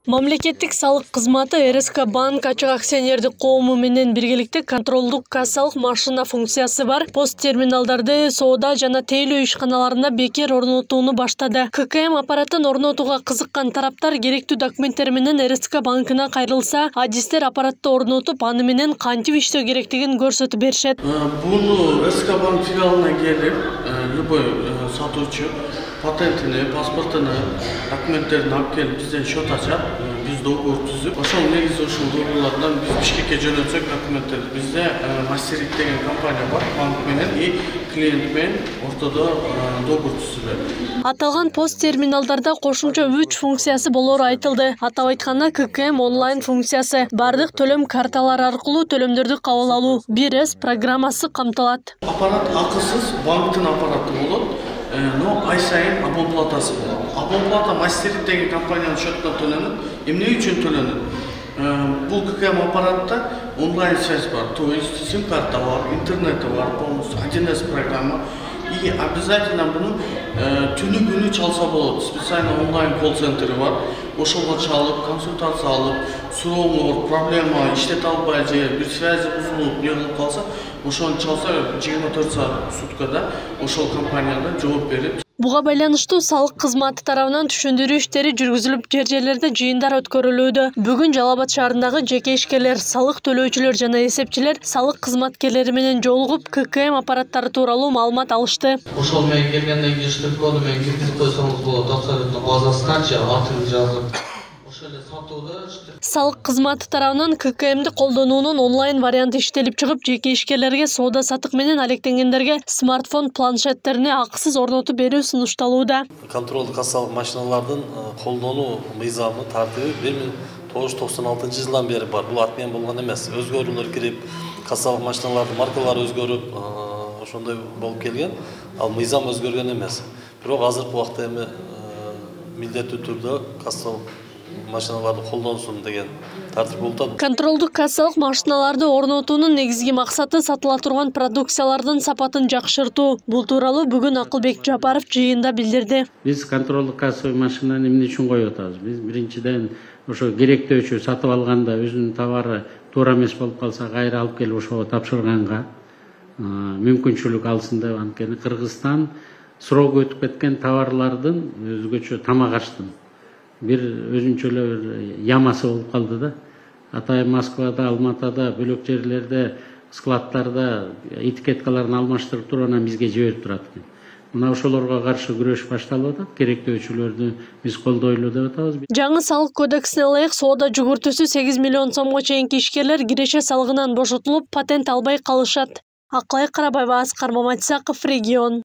Мамлекеттик салык кызматы РСК банк ачык акционердик коому менен биргеликте контролдук кассалык машина функциясы бар пост терминалдарды соода жана тейлөө ишканаларында бекер орнотууну баштады. ККМ аппаратын орнотууга кызыккан тараптар керектүү документтер менен РСК банкына кайрылса, адистер аппаратты орнотуп, аны менен кантип иштөө керектигин көрсөтүп беришет. Bunu РСК банк филиалына келип, любой сатуучу патентini, паспортunu, документтерин алып келип бизден счет ачат, биз договор түзүп, ошол негизде ушул договорлордон биз Бишкекке жөнөтсөк документтерди. Бизде мастерик деген компания бар, банк менен и клиент менен ортодо договор түзүлөт. Аталган пост терминалдарда кошумча 3 функциясы болору айтылды. Атап айтканда ККМ онлайн функциясы, бардык төлөм карталары аркылуу төлөмдөрдү кабыл алуу, 1С программасы камтылат. Аппарат акысыз банктын аппараты болот. Но ай сайын абонплатасы болот. Абонплата мастерик деген компаниянын счетуна төлөнөт. Эмне үчүн төлөнөт? Бул ККМ аппаратта онлайн связь бар, то есть сим-карта бар, интернети бар, полностью 1С программа. И обязательно буну түнү күнү чалса болот. Специально онлайн колл-центри бар. Ошолго чалып, консультация алып, сурооңор, проблема, иштете албай же бир связи бузулуп, не кылып калса, ошону чалса 24 саат суткада ошол компанияда жооп берип. Буга байланыштуу салык кызматы тарабынан түшүндүрүү иштери жүргүзүлүп, жер-жерлерде жыйындар өткөрүлүүдө. Бүгүн Жалал Абад шаарындагы жеке ишкерлер, салык төлөөчүлөр жана эсепчилер салык кызматкерлери менен жолугуп, ККМ аппараттары тууралуу маалымат алышты. Ошол менен келгенден кийин штеп коду менен киргизип койсоңуз болот, абсолютно базасынча атын жазып. Салык кызматы тарабынан ККМди колдонуунун онлайн варианты иштелип чыгып, жеке ишкерлерге соода сатык менен алектенгендерге смартфон планшеттерине акысыз орнотуп берүү сунушталууда. Контролдук кассалык машиналардын колдонуу мыйзамы тартиби 1996 жылдан бери бар. Бул ат менен болгон эмес. Өзгөрүүлөр кирип, кассалык машиналардын маркалары өзгөрүп, ошондой болуп келген. Ал мыйзам өзгөргөн эмес. Бирок азыркы убакта эми милдеттүү түрдө кассалык машиналарды колдонсун деген тартип болуп. Контролдук кассалык машиналарды орнотуунун негизги максаты сатыла турган продукциялардын сапатын жакшыртуу. Бул тууралуу бүгүн Акылбек Жапаров жыйында билдирди. Биз контролдук кассалык машинаны эмне үчүн коюп атабыз? Биз биринчиден ошо керектөөчү сатып алганда өзүнүн товары туура эмес болуп калса, кайра алып келип ошого тапшырганга мүмкүнчүлүк алсын деп, анткени Кыргызстан срогу өтүп кеткен товарлардын өзгөчө тамак аштын бир өзүнчө эле ямасы болуп калды да. Атайын Москвада, Алматада, бөлөк жерлерде, складтарда этикеткаларын алмаштырып туруп анан бизге жиберип турат экен. Мына ошолорго каршы күрөш башталып атат. Керектөөчүлөрдү биз колдойлу деп атабыз. Жаңы салык кодексине ылайык соода жүгүртүүсү 8 миллион сомго чейинки ишкерлер киреше салыгынан бошотулуп, патент албай калышат. Акылай Карабаева, Аскар Маматисаков, Регион.